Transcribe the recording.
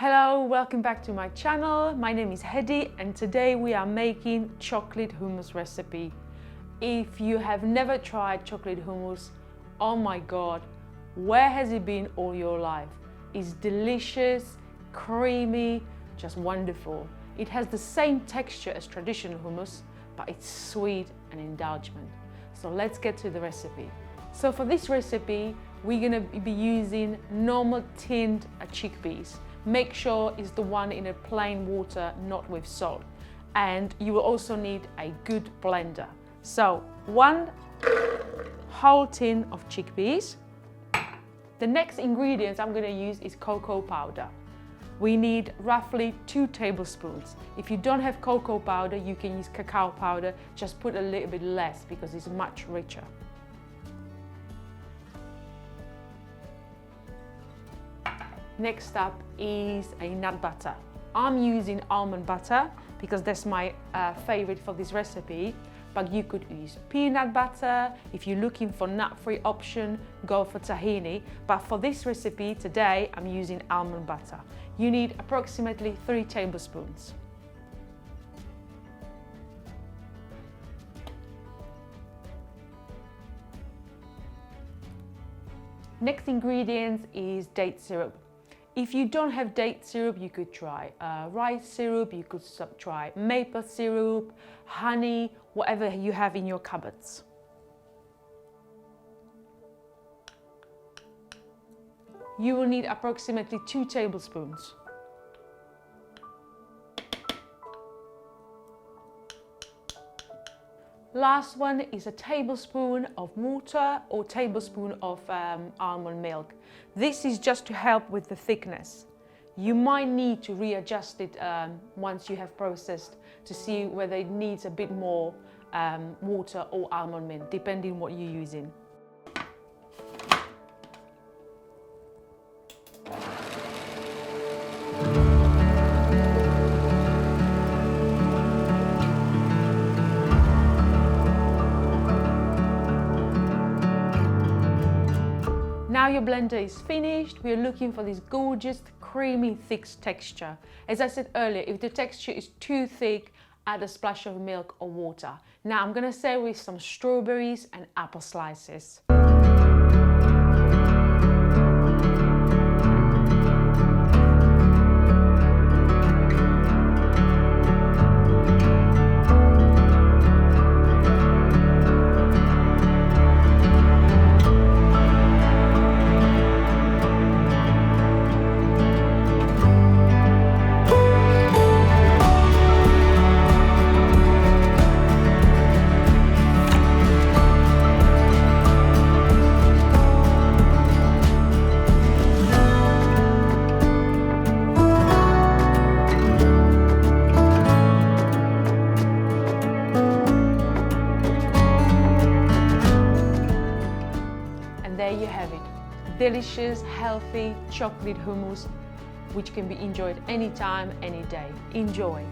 Hello, welcome back to my channel. My name is Hedy and today we are making chocolate hummus recipe. If you have never tried chocolate hummus, oh my god, where has it been all your life? It's delicious, creamy, just wonderful. It has the same texture as traditional hummus, but it's sweet and indulgent. So let's get to the recipe. So for this recipe, we're gonna be using normal tinned chickpeas. Make sure it's the one in a plain water, not with salt. And you will also need a good blender. So 1 whole tin of chickpeas. The next ingredients I'm gonna use is cocoa powder. We need roughly 2 tablespoons. If you don't have cocoa powder, you can use cacao powder. Just put a little bit less because it's much richer. Next up is a nut butter. I'm using almond butter because that's my favorite for this recipe, but you could use peanut butter. If you're looking for nut-free option, go for tahini. But for this recipe today, I'm using almond butter. You need approximately 3 tablespoons. Next ingredient is date syrup. If you don't have date syrup, you could try rice syrup, you could try maple syrup, honey, whatever you have in your cupboards. You will need approximately 2 tablespoons. Last one is a tablespoon of water or tablespoon of almond milk. This is just to help with the thickness. You might need to readjust it once you have processed to see whether it needs a bit more water or almond milk, depending what you're using. Now your blender is finished. We're looking for this gorgeous, creamy, thick texture. As I said earlier, if the texture is too thick, add a splash of milk or water. Now I'm gonna serve with some strawberries and apple slices. There you have it, delicious, healthy chocolate hummus, which can be enjoyed anytime, any day. Enjoy!